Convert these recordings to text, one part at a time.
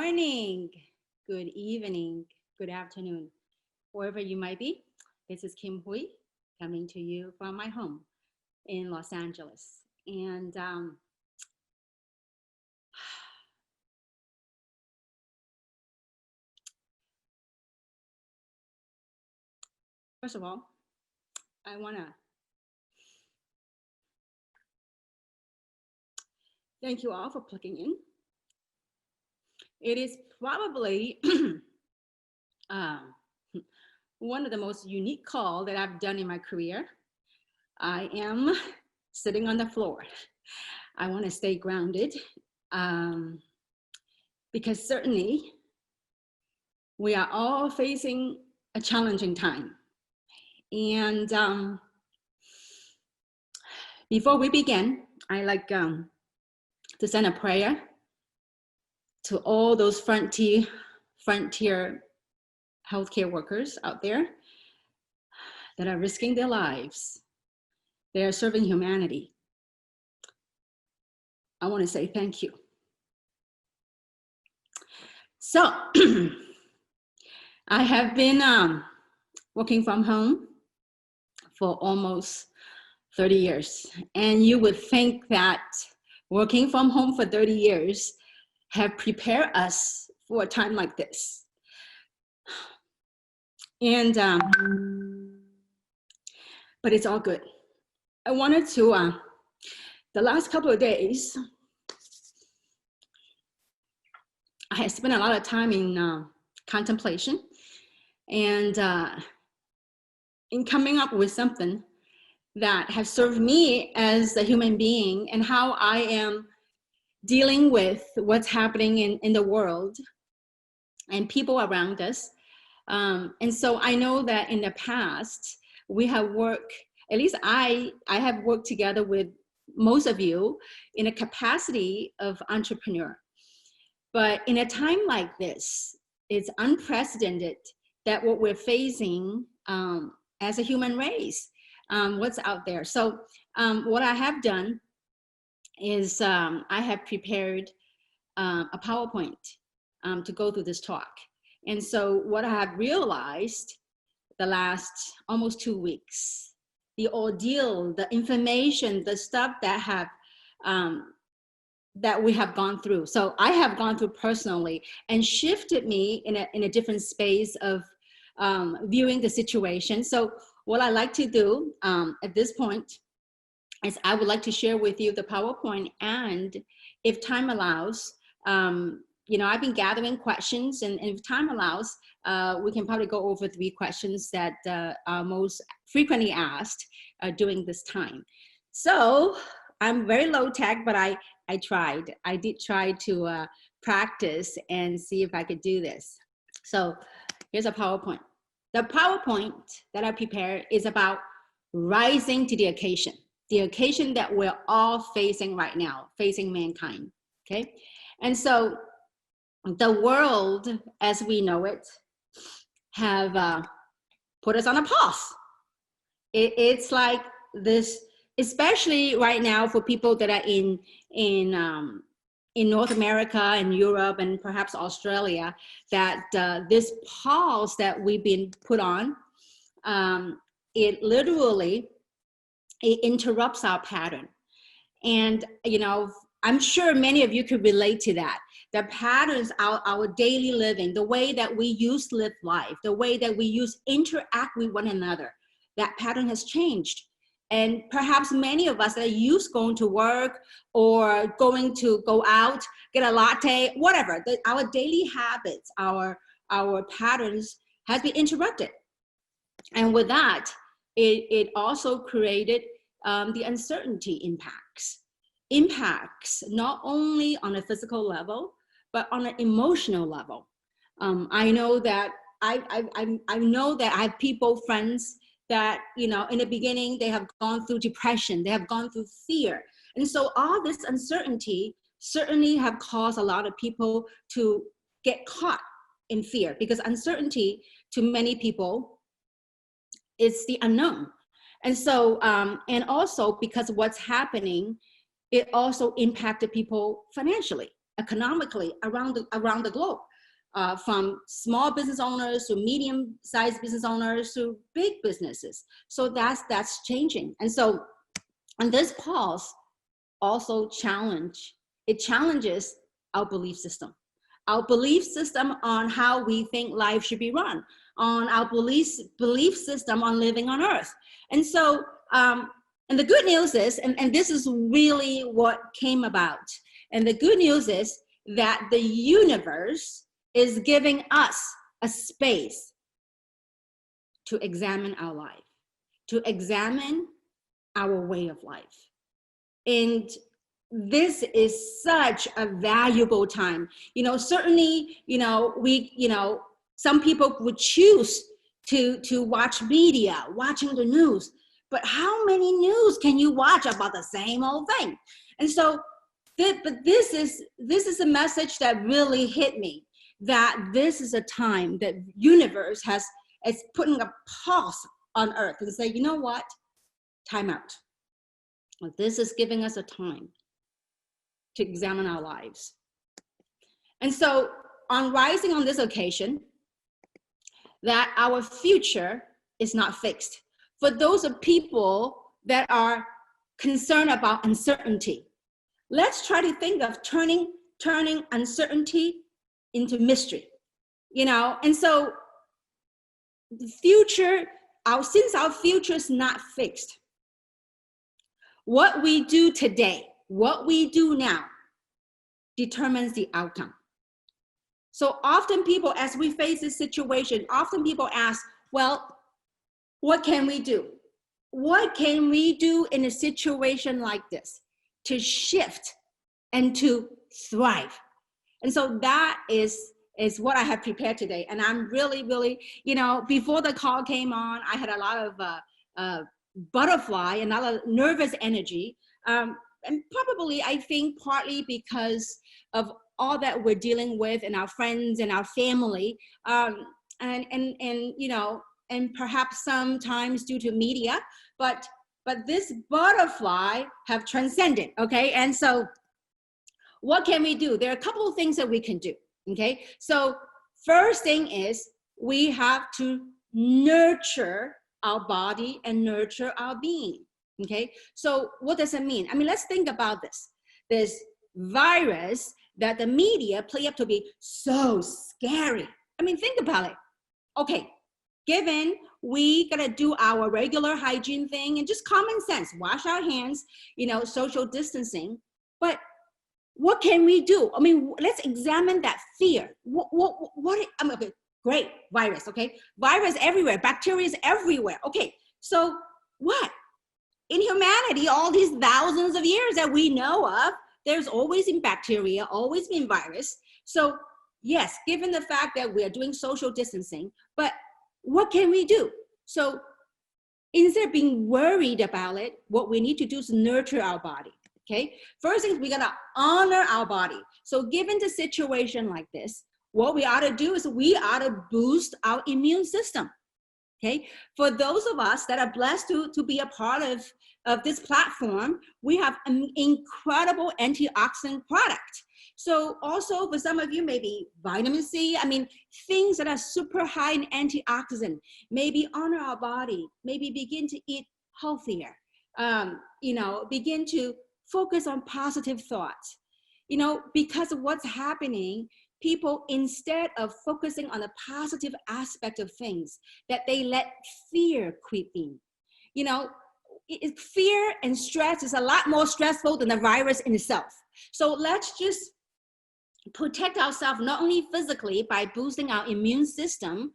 morning, good evening, good afternoon, wherever you might be. This is Kim Hui coming to you from my home in Los Angeles. And first of all, I want to thank you all for plugging in. It is probably one of the most unique calls that I've done in my career. I am sitting on the floor. I want to stay grounded because certainly we are all facing a challenging time. And before we begin, I like to send a prayer to all those frontier healthcare workers out there that are risking their lives. They are serving humanity. I want to say thank you. So I have been working from home for almost 30 years. And you would think that working from home for 30 years have prepared us for a time like this. And, but it's all good. I wanted to, the last couple of days, I had spent a lot of time in contemplation and in coming up with something that has served me as a human being and how I am dealing with what's happening in the world and people around us. And so I know that in the past, we have worked, at least I have worked together with most of you in a capacity of entrepreneur. But in a time like this, it's unprecedented that what we're facing as a human race, what's out there. So what I have done is I have prepared a PowerPoint to go through this talk. And so what I have realized the last almost 2 weeks, the ordeal, the information, the stuff that have that we have gone through. So I have gone through personally and shifted me in a different space of viewing the situation. So what I like to do at this point is I would like to share with you the PowerPoint, and if time allows, you know, I've been gathering questions, and if time allows, we can probably go over 3 questions that are most frequently asked during this time. So I'm very low tech, but I did try to practice and see if I could do this. So here's a PowerPoint. The PowerPoint that I prepared is about rising to the occasion that we're all facing right now, facing mankind, okay? And so the world as we know it have put us on a pause. It's like this, especially right now for people that are in North America and Europe and perhaps Australia, that this pause that we've been put on, it literally, it interrupts our pattern. And, you know, I'm sure many of you could relate to that. The patterns, our daily living, the way that we used to live life, the way that we used to interact with one another, that pattern has changed. And perhaps many of us that are used going to work or going to go out, get a latte, whatever, our daily habits, our patterns has been interrupted. And with that, it also created the uncertainty impacts not only on a physical level, but on an emotional level. I know that I know that I have people, friends, that, you know, in the beginning, they have gone through depression, they have gone through fear. And so all this uncertainty certainly have caused a lot of people to get caught in fear, because uncertainty to many people is the unknown. And so, and also because of what's happening, it also impacted people financially. economically around the globe, from small business owners to medium-sized business owners to big businesses. So that's changing. And so, and this pause also challenges our belief system on how we think life should be run, on our belief system on living on earth. And so, and the good news is, and this is really what came about, and the good news is that the universe is giving us a space to examine our life, to examine our way of life. And this is such a valuable time. Certainly, some people would choose to watch media, watching the news, but how many news can you watch about the same old thing? And so, but this is a message that really hit me, that this is a time that universe is putting a pause on earth and say, you know what, time out. This is giving us a time to examine our lives. And so on rising on this occasion, that our future is not fixed. For those of people that are concerned about uncertainty, let's try to think of turning uncertainty into mystery, and so the future, since our future is not fixed, what we do today, what we do now, determines the outcome. So often people, as we face this situation, often people ask, well, what can we do? What can we do in a situation like this to shift and to thrive? And so that is what I have prepared today. And I'm really, before the call came on, I had a lot of butterfly and a lot of nervous energy. And probably, I think, partly because of all that we're dealing with and our friends and our family, and perhaps sometimes due to media, but this butterfly have transcended, okay? And so what can we do? There are a couple of things that we can do, okay? So first thing is we have to nurture our body and nurture our being, okay? So what does it mean? I mean, let's think about this. This virus that the media play up to be so scary. I mean, think about it. Okay, given we gotta do our regular hygiene thing and just common sense, wash our hands, social distancing, but what can we do? I mean, let's examine that fear. Okay, great, virus, okay? Virus everywhere, bacteria is everywhere. Okay, so what? In humanity, all these thousands of years that we know of, there's always been bacteria, always been virus. So yes, given the fact that we are doing social distancing, but what can we do? So instead of being worried about it, what we need to do is nurture our body, okay? First thing, we gotta honor our body. So given the situation like this, what we ought to do is we ought to boost our immune system, okay? For those of us that are blessed to be a part of this platform, we have an incredible antioxidant product. So also for some of you, maybe vitamin C, I mean, things that are super high in antioxidant, maybe honor our body, maybe begin to eat healthier, begin to focus on positive thoughts, because of what's happening, people, instead of focusing on the positive aspect of things, that they let fear creep in. Fear and stress is a lot more stressful than the virus in itself. So let's just protect ourselves, not only physically by boosting our immune system,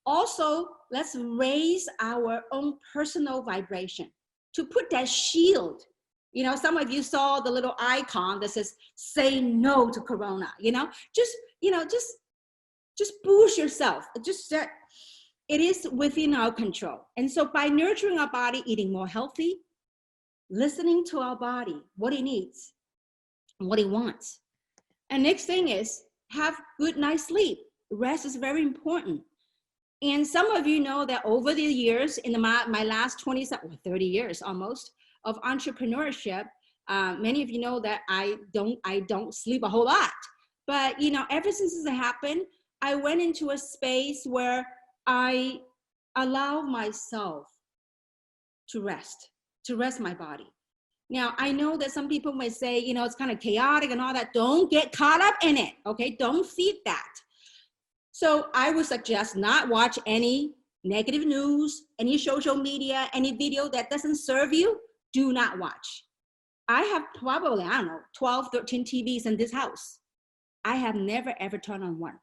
also let's raise our own personal vibration to put that shield. Some of you saw the little icon that says, say no to Corona, just boost yourself. It is within our control. And so by nurturing our body, eating more healthy, listening to our body, what it needs, what it wants. And next thing is have good night's sleep. Rest is very important. And some of you know that over the years, in my last 30 years almost of entrepreneurship, Many of you know that I don't sleep a whole lot, but you know, ever since this happened, I went into a space where I allow myself to rest my body. Now, I know that some people may say, you know, it's kind of chaotic and all that. Don't get caught up in it, okay? Don't feed that. So I would suggest not watch any negative news, any social media, any video that doesn't serve you, do not watch. I have probably, I don't know, 12, 13 TVs in this house. I have never, ever turned on one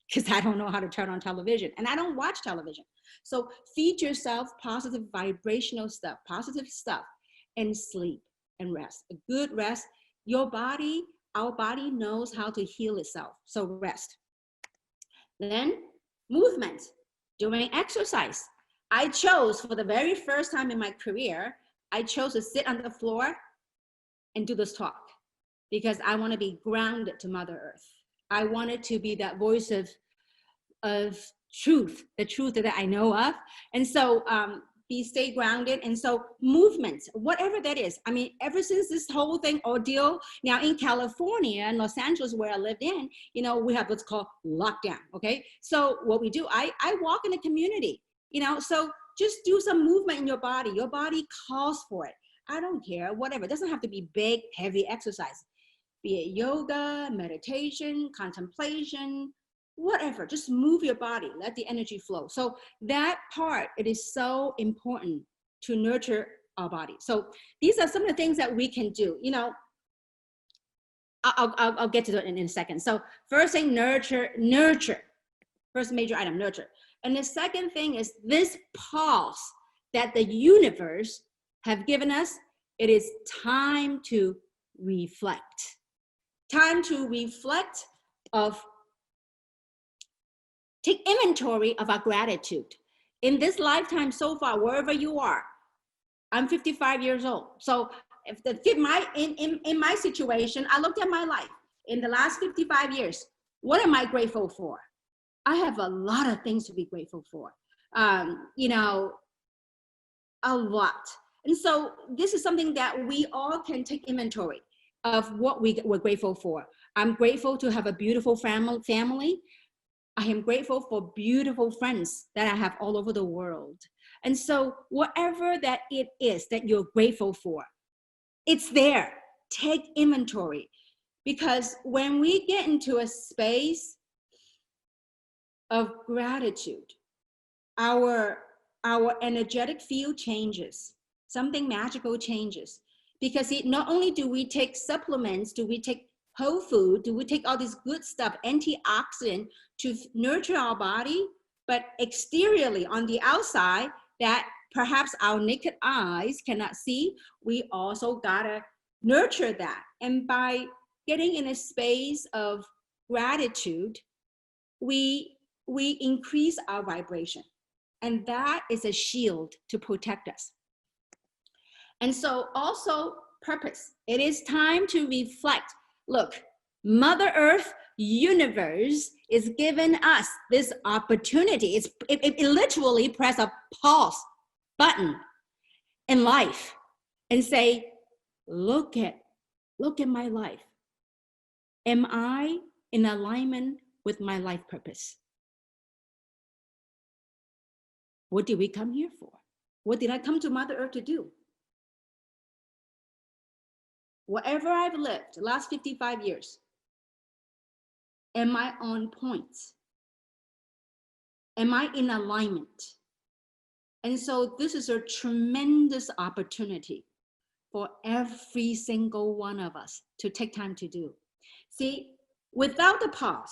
because I don't know how to turn on television and I don't watch television. So feed yourself positive vibrational stuff, positive stuff, and sleep and rest. A good rest. Your body, our body knows how to heal itself. So rest. Then movement, doing exercise. I chose for the very first time in my career, I chose to sit on the floor and do this talk because I want to be grounded to Mother Earth. I wanted to be that voice of truth, the truth that I know of. And so stay grounded. And so movement, whatever that is. I mean, ever since this whole thing ordeal, now in California and Los Angeles where I lived in, you know, we have what's called lockdown, okay? So what we do, I walk in the community, you know, so just do some movement in your body. Your body calls for it. I don't care, whatever. It doesn't have to be big, heavy exercise. Be it yoga, meditation, contemplation, whatever. Just move your body, let the energy flow. So that part, it is so important to nurture our body. So these are some of the things that we can do. You know, I'll get to that in a second. So first thing, nurture. First major item, nurture. And the second thing is this pause that the universe have given us. It is time to reflect. Time to reflect take inventory of our gratitude. In this lifetime so far, wherever you are, I'm 55 years old. So if in my situation, I looked at my life in the last 55 years. What am I grateful for? I have a lot of things to be grateful for. You know, a lot. And so this is something that we all can take inventory of what we're grateful for. I'm grateful to have a beautiful family. I am grateful for beautiful friends that I have all over the world. And so whatever that it is that you're grateful for, it's there. Take inventory. Because when we get into a space of gratitude, our energetic field changes. Something magical changes. Because not only do we take supplements, do we take whole food, do we take all this good stuff, antioxidant to nurture our body, but exteriorly on the outside that perhaps our naked eyes cannot see, we also gotta nurture that. And by getting in a space of gratitude, we increase our vibration. And that is a shield to protect us. And so also purpose. It is time to reflect. Look, Mother Earth, universe is giving us this opportunity. It literally press a pause button in life and say, look at my life. Am I in alignment with my life purpose? What did we come here for? What did I come to Mother Earth to do? Whatever I've lived the last 55 years, am I on point? Am I in alignment? And so this is a tremendous opportunity for every single one of us to take time to do. See, without the pause,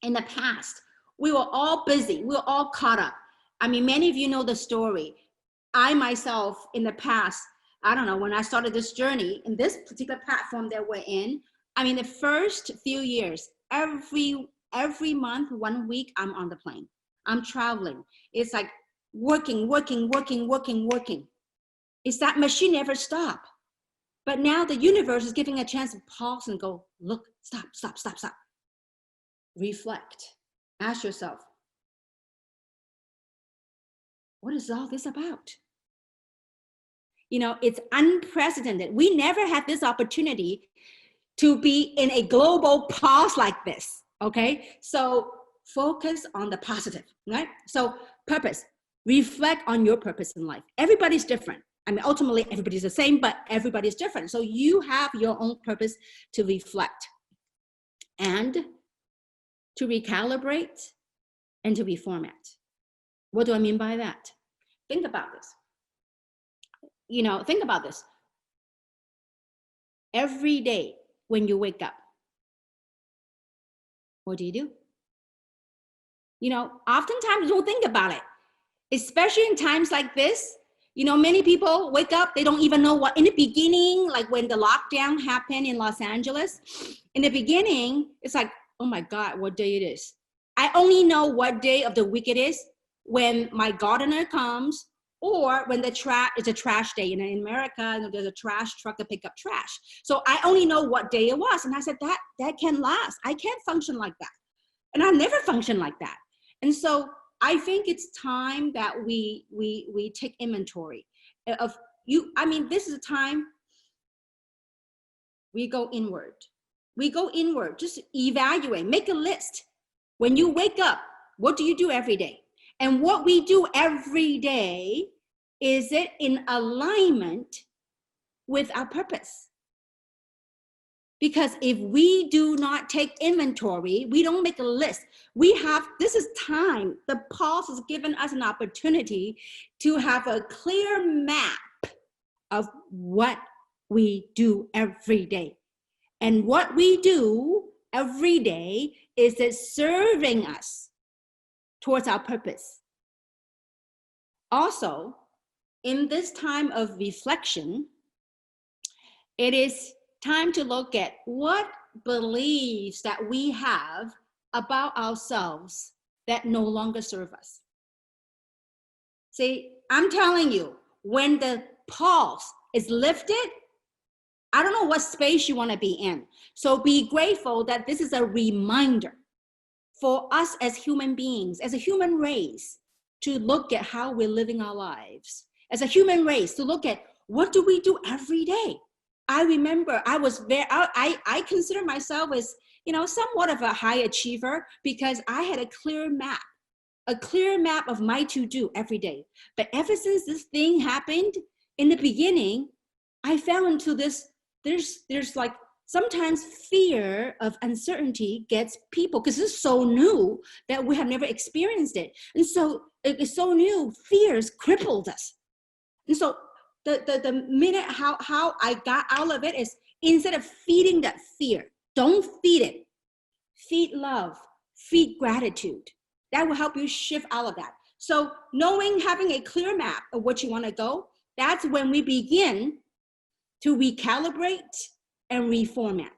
in the past, we were all busy, we were all caught up. I mean, many of you know the story. I myself, in the past, I don't know, when I started this journey in this particular platform that we're in, I mean, the first few years, every month, 1 week, I'm on the plane. I'm traveling. It's like working. It's that machine never stop. But now the universe is giving a chance to pause and go, look, stop. Reflect. Ask yourself, what is all this about? It's unprecedented. We never had this opportunity to be in a global pause like this, okay? So focus on the positive, right? So purpose, reflect on your purpose in life. Everybody's different. Ultimately, everybody's the same, but everybody's different. So you have your own purpose to reflect and to recalibrate and to reformat. What do I mean by that? Think about this. Think about this. Every day when you wake up, what do? Oftentimes you don't think about it, especially in times like this. Many people wake up, they don't even know what, in the beginning, like when the lockdown happened in Los Angeles, in the beginning, it's like, oh my God, what day it is. I only know what day of the week it is when my gardener comes, or when it's a trash day. In America, there's a trash truck to pick up trash. So I only know what day it was. And I said, that can last. I can't function like that. And I never functioned like that. And so I think it's time that we take inventory of you. This is a time we go inward. Just evaluate, make a list. When you wake up, what do you do every day? And what we do every day, is it in alignment with our purpose? Because if we do not take inventory, we don't make a list. This is time. The pause has given us an opportunity to have a clear map of what we do every day. And what we do every day, is it serving us towards our purpose? Also, in this time of reflection, it is time to look at what beliefs that we have about ourselves that no longer serve us. See, I'm telling you, when the pause is lifted, I don't know what space you want to be in. So be grateful that this is a reminder for us as human beings, as a human race, to look at how we're living our lives. As a human race, to look at what do we do every day. I remember I consider myself as, somewhat of a high achiever, because I had a clear map of my to-do every day. But ever since this thing happened, in the beginning, I fell into this, there's like, sometimes fear of uncertainty gets people, because it's so new that we have never experienced it. And so it's so new, fears crippled us. And so the minute how I got out of it is, instead of feeding that fear, don't feed it. Feed love, feed gratitude. That will help you shift out of that. So having a clear map of what you want to go, that's when we begin to recalibrate and reformat.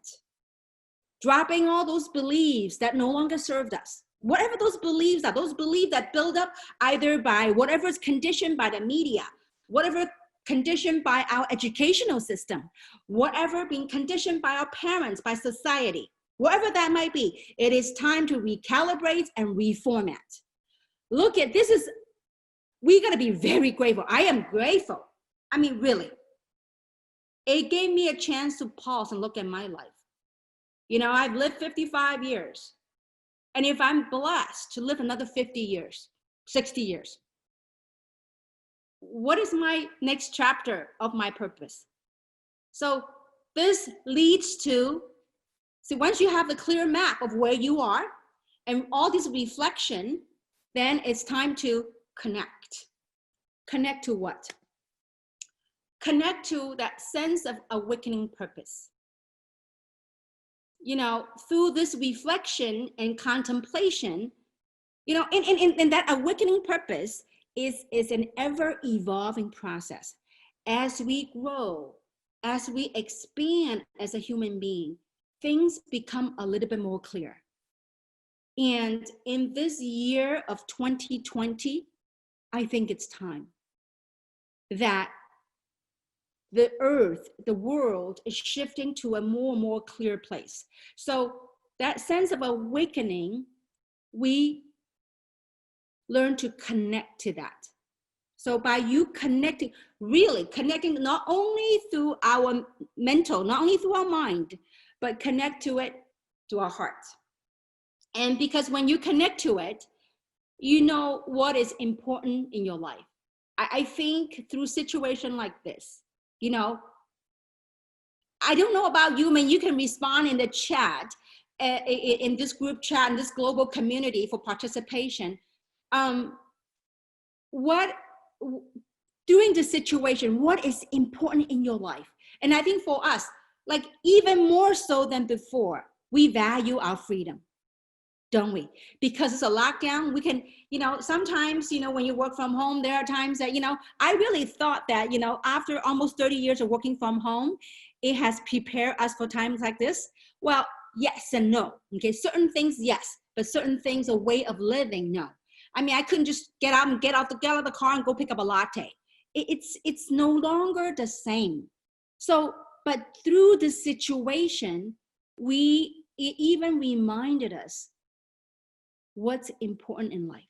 Dropping all those beliefs that no longer served us. Whatever those beliefs are, those beliefs that build up either by whatever is conditioned by the media, whatever conditioned by our educational system, whatever being conditioned by our parents, by society, whatever that might be, it is time to recalibrate and reformat. Look at this we got to be very grateful. I am grateful. Really. It gave me a chance to pause and look at my life. I've lived 55 years. And if I'm blessed to live another 50 years, 60 years, what is my next chapter of my purpose? So this leads to, once you have the clear map of where you are and all this reflection, then it's time to connect. Connect to what? Connect to that sense of awakening purpose. Through this reflection and contemplation, in that awakening purpose is an ever-evolving process. As we grow, as we expand as a human being, things become a little bit more clear. And in this year of 2020, I think it's time that the earth, the world is shifting to a more and more clear place. So that sense of awakening, we learn to connect to that. So by you connecting, really connecting not only through our mental, not only through our mind, but connect to it to our heart. And because when you connect to it, you know what is important in your life. I think through situation like this, you know, I don't know about you, you can respond in the chat, in this group chat, in this global community for participation. During the situation, what is important in your life? And I think for us, like even more so than before, we value our freedom, don't we? Because it's a lockdown, we can, you know, sometimes, you know, when you work from home, there are times that, you know, I really thought that, you know, after almost 30 years of working from home, it has prepared us for times like this. Well, yes and no. Okay, certain things, yes, but certain things, a way of living, no. I mean, I couldn't just get out of the car and go pick up a latte. It's no longer the same. So, but through the situation, it even reminded us what's important in life.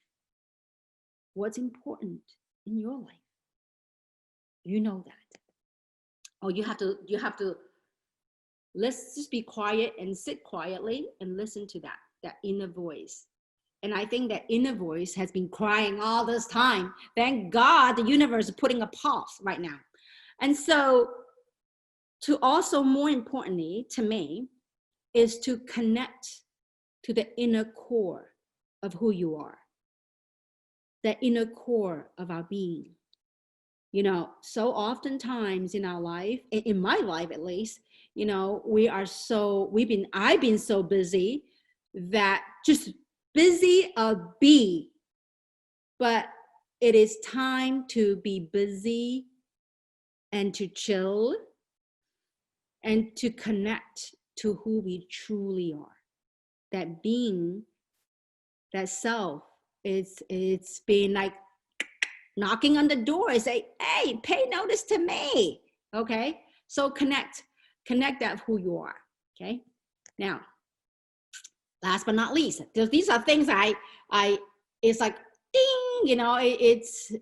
What's important in your life? You know that. Oh, you have to, let's just be quiet and sit quietly and listen to that inner voice. And I think that inner voice has been crying all this time. Thank God the universe is putting a pause right now. And so to also, more importantly to me, is to connect to the inner core of who you are, the inner core of our being. You know, so oftentimes in our life, in my life at least, you know, I've been so busy that just busy but it is time to be busy and to chill and to connect to who we truly are. That being, that self, it's been like knocking on the door and say, hey, pay notice to me. Okay, so connect that who you are. Okay, now last but not least, these are things it's like ding, you know, it's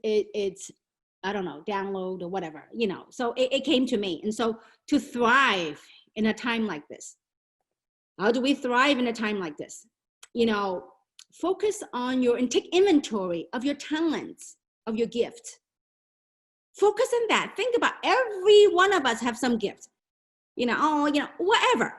I don't know, download or whatever, you know. So it came to me. And so to thrive in a time like this, how do we thrive in a time like this? You know, focus on and take inventory of your talents, of your gift. Focus on that. Think about every one of us have some gift. You know, whatever.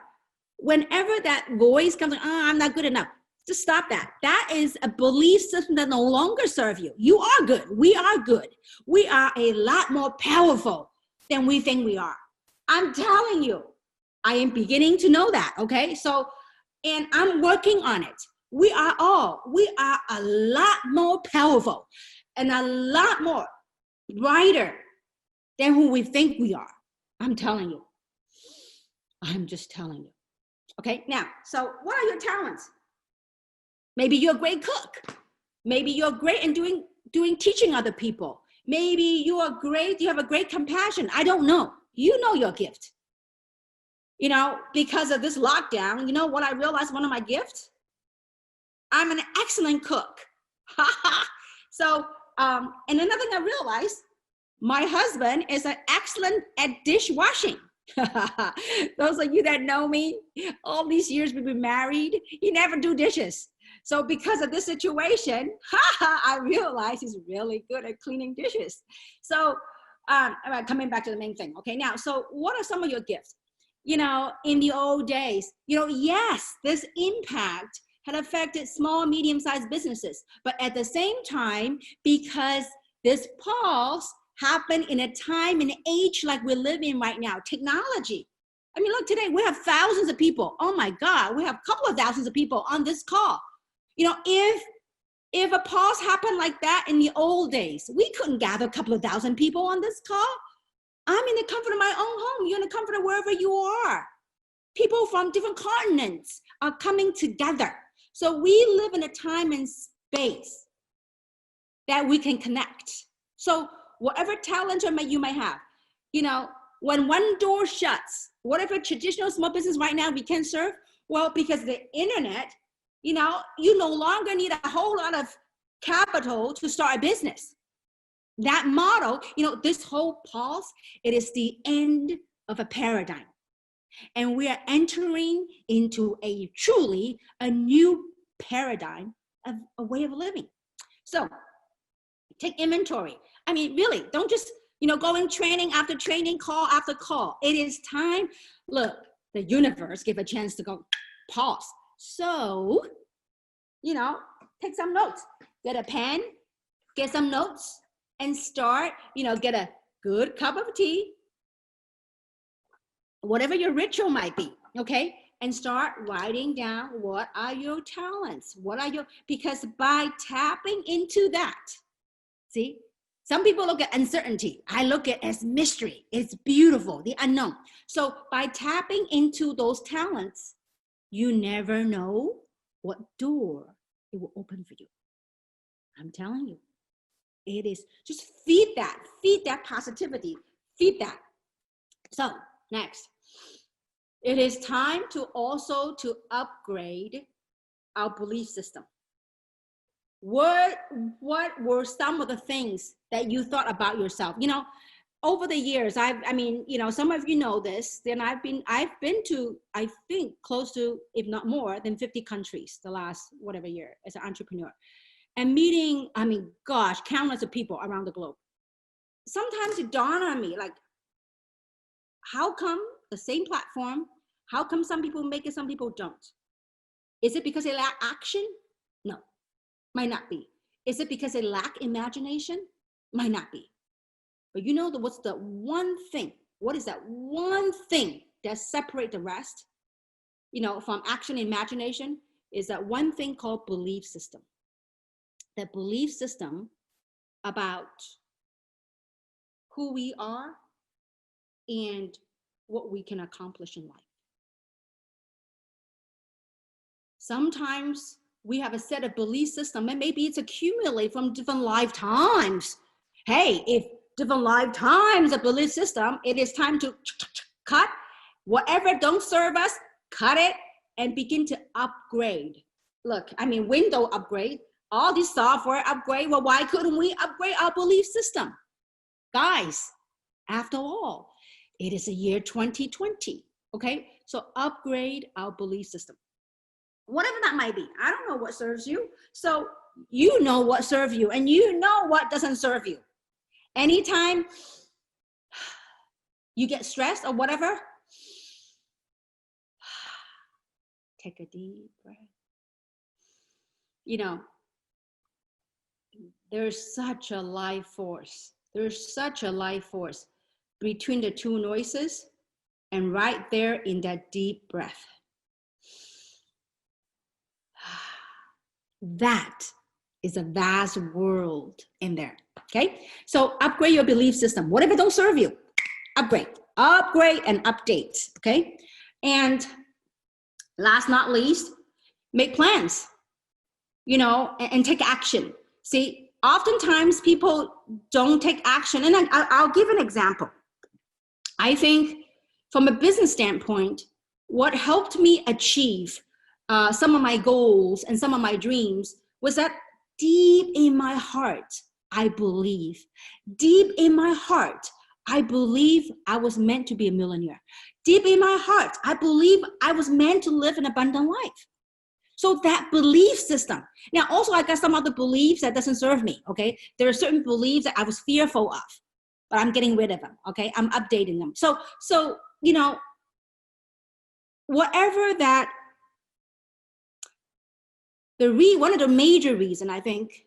Whenever that voice comes, I'm not good enough. Just stop that. That is a belief system that no longer serves you. You are good. We are good. We are a lot more powerful than we think we are. I'm telling you, I am beginning to know that, okay? So, and I'm working on it. We are a lot more powerful and a lot more brighter than who we think we are. I'm telling you. I'm just telling you. Okay, now, so what are your talents? Maybe you're a great cook. Maybe you're great in teaching other people. Maybe you have a great compassion. I don't know. You know your gift. You know, because of this lockdown, you know what I realized one of my gifts? I'm an excellent cook. So, and another thing I realized, my husband is an excellent at dishwashing. Those of you that know me, all these years we've been married, he never do dishes. So because of this situation, I realized he's really good at cleaning dishes. So coming back to the main thing. Okay, now, so what are some of your gifts? You know, in the old days, you know, yes, this impact had affected small, medium-sized businesses. But at the same time, because this pause happened in a time and age like we live in right now, technology. I mean, look, today we have thousands of people. Oh my God, we have a couple of thousands of people on this call. You know, if a pause happened like that in the old days, we couldn't gather a couple of thousand people on this call. I'm in the comfort of my own home. You're in the comfort of wherever you are. People from different continents are coming together. So we live in a time and space that we can connect. So whatever talent you may have, you know, when one door shuts, whatever traditional small business right now we can serve, well, because of the internet, you know, you no longer need a whole lot of capital to start a business. That model, this whole pause, it is the end of a paradigm. And we are entering into a new paradigm of a way of living. So take inventory. I mean, really, don't just, go in training after training, call after call. It is time. Look, the universe give a chance to go pause. So, take some notes, get a pen, get some notes, and start, get a good cup of tea, whatever your ritual might be, okay? And start writing down what are your talents, because by tapping into that, see, some people look at uncertainty. I look at it as mystery. It's beautiful, the unknown. So by tapping into those talents, you never know what door it will open for you. I'm telling you, it is, just feed that positivity, feed that. So next, it is time to also to upgrade our belief system. What were some of the things that you thought about yourself? Over the years, some of you know this, then I've been to, I think, close to, if not more than 50 countries the last whatever year as an entrepreneur. And meeting, countless of people around the globe. Sometimes it dawned on me, like, how come the same platform, how come some people make it, some people don't? Is it because they lack action? No, might not be. Is it because they lack imagination? Might not be. But what's the one thing? What is that one thing that separates the rest, from action and imagination? Is that one thing called belief system. That belief system about who we are and what we can accomplish in life. Sometimes we have a set of belief system, and maybe it's accumulated from different lifetimes. Hey, if different lifetimes of belief system, it is time to cut whatever don't serve us, cut it and begin to upgrade. Look, window upgrade, all this software upgrade. Well, why couldn't we upgrade our belief system? Guys, after all, it is a year 2020, okay? So upgrade our belief system. Whatever that might be. I don't know what serves you. So you know what serves you, and you know what doesn't serve you. Anytime you get stressed or whatever, take a deep breath. There's such a life force. There's such a life force between the two noises and right there in that deep breath. That is a vast world in there, okay? So upgrade your belief system. Whatever don't serve you, upgrade and update, okay? And last not least, make plans, and take action. See, oftentimes people don't take action. And I'll give an example. I think from a business standpoint, what helped me achieve some of my goals and some of my dreams was that deep in my heart, I believe. Deep in my heart, I believe I was meant to be a millionaire. Deep in my heart, I believe I was meant to live an abundant life. So that belief system. Now, also, I got some other beliefs that doesn't serve me, okay? There are certain beliefs that I was fearful of, but I'm getting rid of them, okay? I'm updating them. So whatever that, one of the major reasons, I think,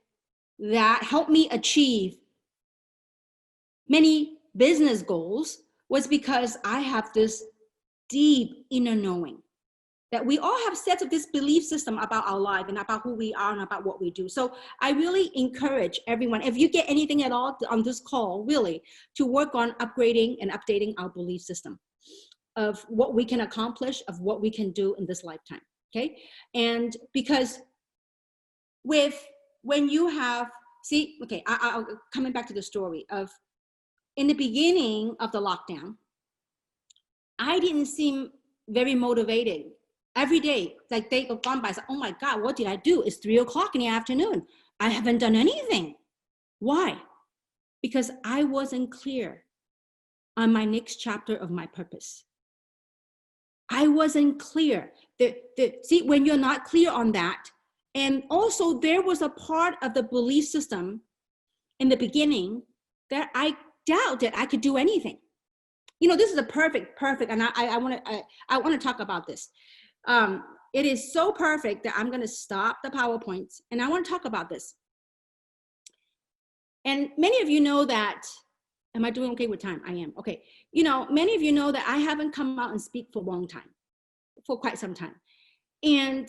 that helped me achieve many business goals was because I have this deep inner knowing that we all have sets of this belief system about our life and about who we are and about what we do. So I really encourage everyone, if you get anything at all on this call, really, to work on upgrading and updating our belief system of what we can accomplish, of what we can do in this lifetime, okay? And because when you have, see, okay, I'll coming back to the story of, in the beginning of the lockdown, I didn't seem very motivated. Every day, like they go gone by, I said, oh my God, what did I do? It's 3 o'clock in the afternoon. I haven't done anything. Why? because I wasn't clear on my next chapter of my purpose. I wasn't clear. See, when you're not clear on that, and also there was a part of the belief system in the beginning that I doubted I could do anything. You know, this is a perfect, and I want to talk about this. It is so perfect that I'm going to stop the PowerPoints and I want to talk about this. And many of you know that, am I doing okay with time? I am. Okay. You know, many of you know that I haven't come out and speak for a long time, for quite some time. And,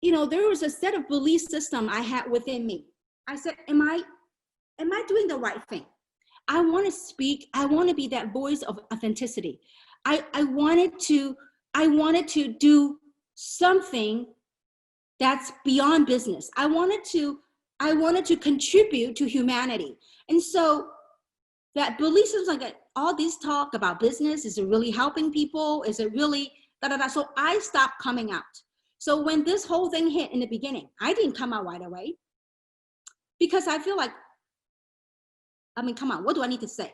you know, there was a set of belief system I had within me. I said, am I doing the right thing? I want to speak. I want to be that voice of authenticity. I wanted to do something that's beyond business. I wanted to contribute to humanity. And so that belief system, like all this talk about business, is it really helping people? Is it really da-da-da? So I stopped coming out. So when this whole thing hit in the beginning, I didn't come out right away because I feel like, I mean, come on, what do I need to say?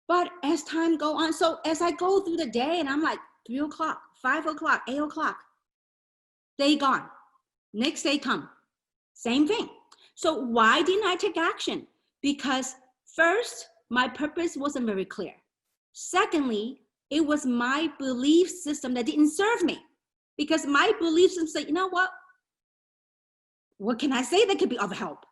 But as time go on, so as I go through the day and I'm like 3 o'clock, 5 o'clock, 8 o'clock, day gone, next day come, same thing. So why didn't I take action? Because first, my purpose wasn't very clear. Secondly, it was my belief system that didn't serve me, because my belief system said, you know what can I say that could be of help?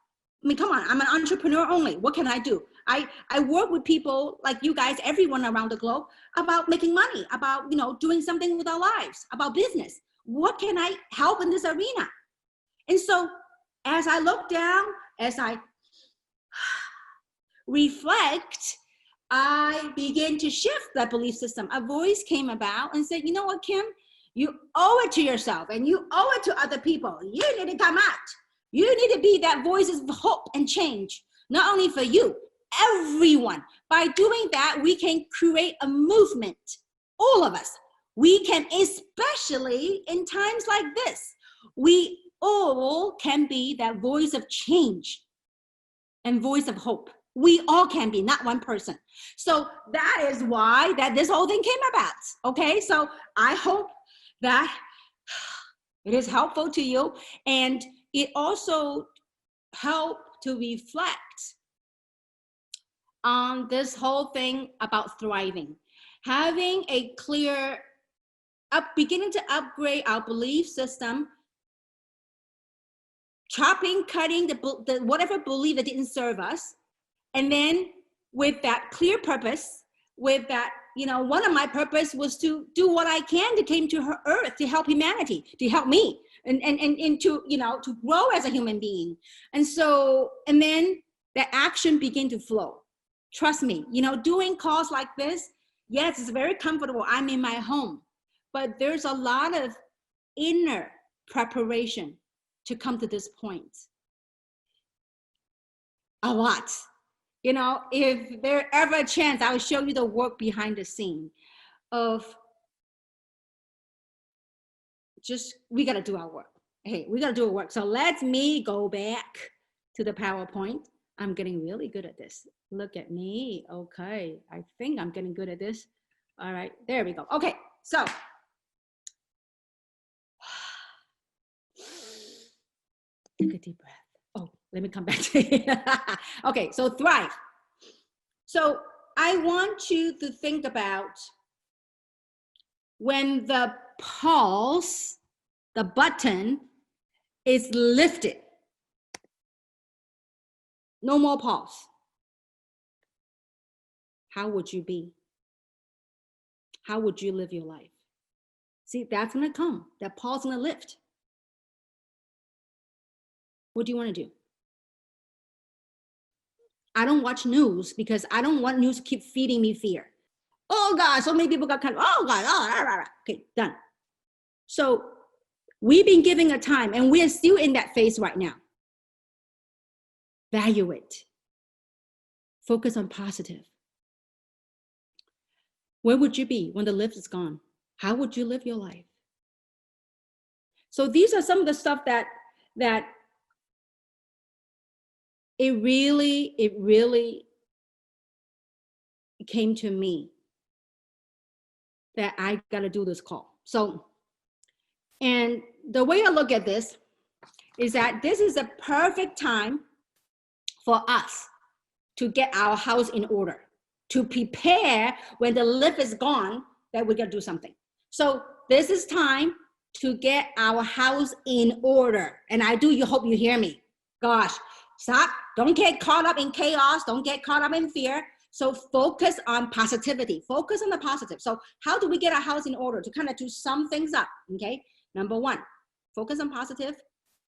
I mean, come on, I'm an entrepreneur only. What can I do? I work with people like you guys, everyone around the globe, about making money, about, you know, doing something with our lives, about business. What can I help in this arena? And so as I look down, as I reflect, I begin to shift that belief system. A voice came about and said, you know what, Kim, you owe it to yourself and you owe it to other people. You need to come out. You need to be that voice of hope and change, not only for you, everyone. By doing that, we can create a movement, all of us. We can, especially in times like this, we all can be that voice of change and voice of hope. We all can be, not one person. So that is why that this whole thing came about, okay? So I hope that it is helpful to you, and it also helped to reflect on this whole thing about thriving. Having a clear, beginning to upgrade our belief system, chopping, cutting the whatever belief that didn't serve us, and then with that clear purpose, with that, you know, one of my purpose was to do what I can to came to her earth to help humanity, to help me, and to, you know, to grow as a human being. And so, and then the action began to flow. Trust me, you know, doing calls like this, yes, it's very comfortable. I'm in my home, but there's a lot of inner preparation to come to this point. A lot. You know, if there ever a chance, I'll show you the work behind the scene of just, we got to do our work. Hey, we got to do our work. So let me go back to the PowerPoint. I'm getting really good at this. Look at me. Okay. I think I'm getting good at this. All right. There we go. Okay. So take a deep breath. Oh, let me come back to it. Okay, so thrive. So I want you to think about when the pause, the button is lifted. No more pause. How would you be? How would you live your life? See, that's gonna come. That pause gonna lift. What do you want to do? I don't watch news because I don't want news to keep feeding me fear. Oh God, so many people got kind of, oh God, oh, okay, done. So we've been giving a time and we're still in that phase right now. Value it. Focus on positive. Where would you be when the lift is gone? How would you live your life? So these are some of the stuff that it really it came to me that I got to do this call. So, and the way I look at this is that this is a perfect time for us to get our house in order, to prepare when the lift is gone, that we're going to do something. So this is time to get our house in order. And I do hope you hear me. Gosh, stop. Don't get caught up in chaos. Don't get caught up in fear. So focus on positivity. Focus on the positive. So how do we get our house in order? To kind of do some things up, okay? Number one, focus on positive.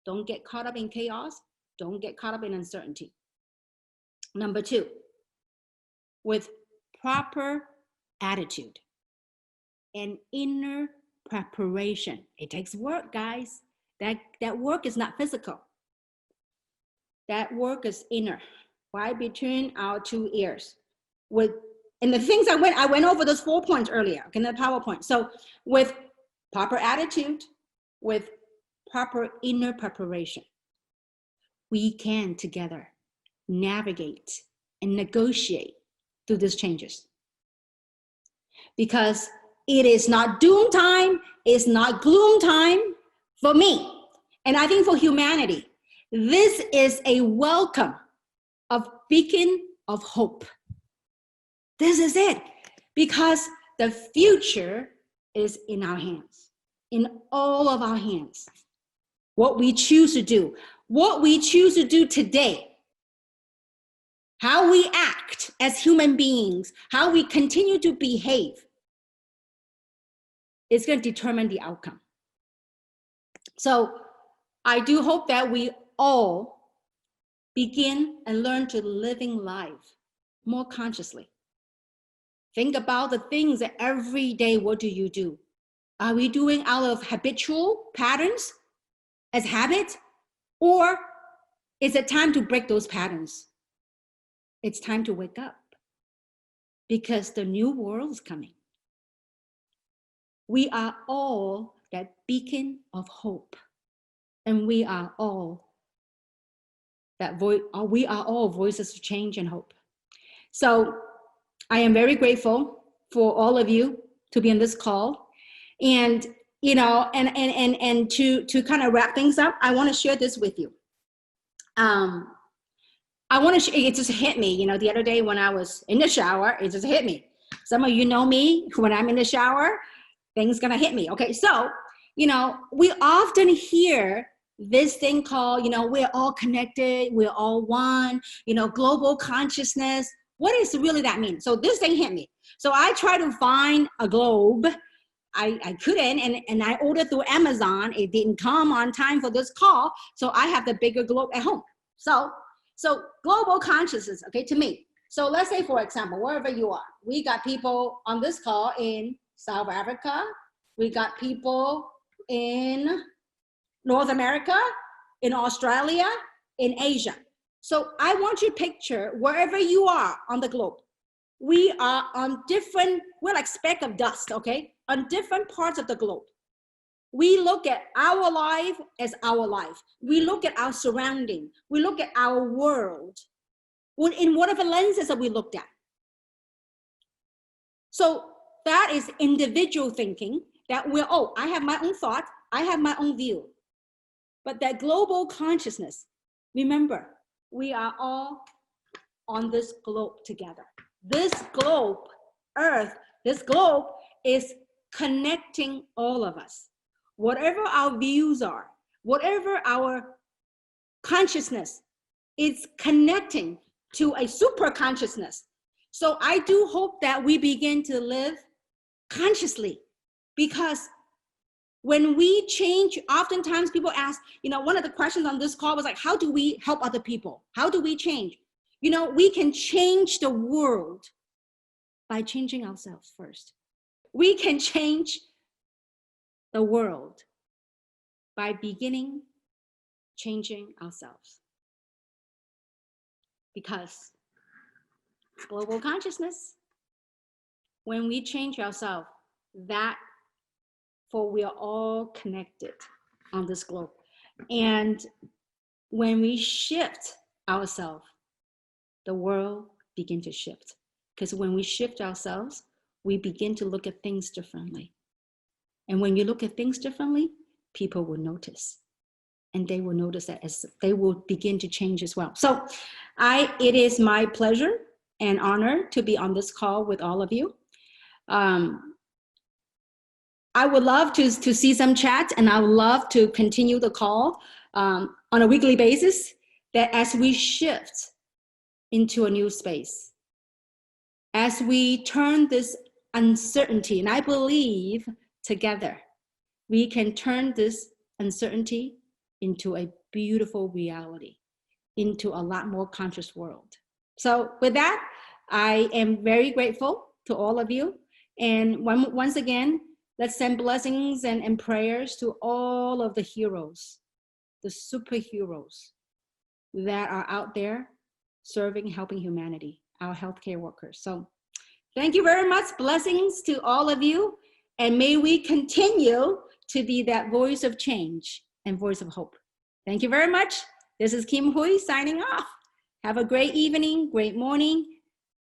Don't get caught up in chaos. Don't get caught up in uncertainty. Number two, with proper attitude and inner preparation. It takes work, guys. That work is not physical. That work is inner, right between our two ears. And the things I went over those 4 points earlier, okay, in the PowerPoint. So with proper attitude, with proper inner preparation, we can together navigate and negotiate through these changes. Because it is not doom time, it's not gloom time for me. And I think for humanity, this is a welcome of beacon of hope. This is it. Because the future is in our hands, in all of our hands. What we choose to do, what we choose to do today, how we act as human beings, how we continue to behave, is going to determine the outcome. So I do hope that we all begin and learn to living life more consciously. Think about the things that every day, what do you do? Are we doing out of habitual patterns as habit? Or is it time to break those patterns? It's time to wake up because the new world is coming. We are all that beacon of hope, and we are all voices of change and hope. So I am very grateful for all of you to be on this call, and and to kind of wrap things up, I want to share this with you. It just hit me, the other day when I was in the shower, it just hit me. Some of you know me, when I'm in the shower, things gonna hit me. Okay, so, we often hear this thing called, we're all connected, we're all one, global consciousness. What does really that mean? So this thing hit me. So I tried to find a globe. I couldn't, and I ordered through Amazon. It didn't come on time for this call, so I have the bigger globe at home. So global consciousness, okay, to me. So let's say, for example, wherever you are, we got people on this call in South Africa. We got people in North America, in Australia, in Asia. So I want you to picture wherever you are on the globe. We are on different, we're like speck of dust, okay? On different parts of the globe. We look at our life as our life. We look at our surrounding. We look at our world in whatever lenses that we looked at. So that is individual thinking that I have my own thought. I have my own view. But that global consciousness, remember, we are all on this globe together. This globe, Earth, this globe is connecting all of us. Whatever our views are, whatever our consciousness, is connecting to a super consciousness. So I do hope that we begin to live consciously, because when we change, oftentimes people ask, one of the questions on this call was like, how do we help other people? How do we change? We can change the world by changing ourselves first. We can change the world by beginning changing ourselves. Because global consciousness, when we change ourselves, we are all connected on this globe. And when we shift ourselves, the world begins to shift. Because when we shift ourselves, we begin to look at things differently. And when you look at things differently, people will notice. And they will notice that as they will begin to change as well. So it is my pleasure and honor to be on this call with all of you. I would love to see some chat, and I would love to continue the call on a weekly basis, that as we shift into a new space, as we turn this uncertainty, and I believe together we can turn this uncertainty into a beautiful reality, into a lot more conscious world. So with that, I am very grateful to all of you. And once again, let's send blessings and prayers to all of the heroes, the superheroes that are out there serving, helping humanity, our healthcare workers. So thank you very much. Blessings to all of you. And may we continue to be that voice of change and voice of hope. Thank you very much. This is Kim Hui signing off. Have a great evening, great morning.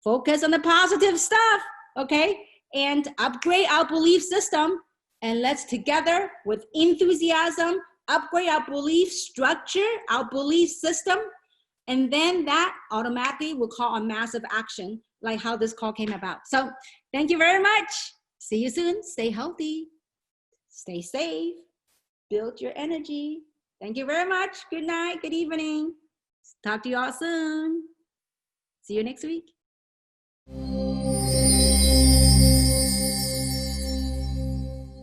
Focus on the positive stuff, okay? And upgrade our belief system. And let's together, with enthusiasm, upgrade our belief structure, our belief system. And then that automatically will call a massive action, like how this call came about. So thank you very much. See you soon. Stay healthy. Stay safe. Build your energy. Thank you very much. Good night. Good evening. Talk to you all soon. See you next week.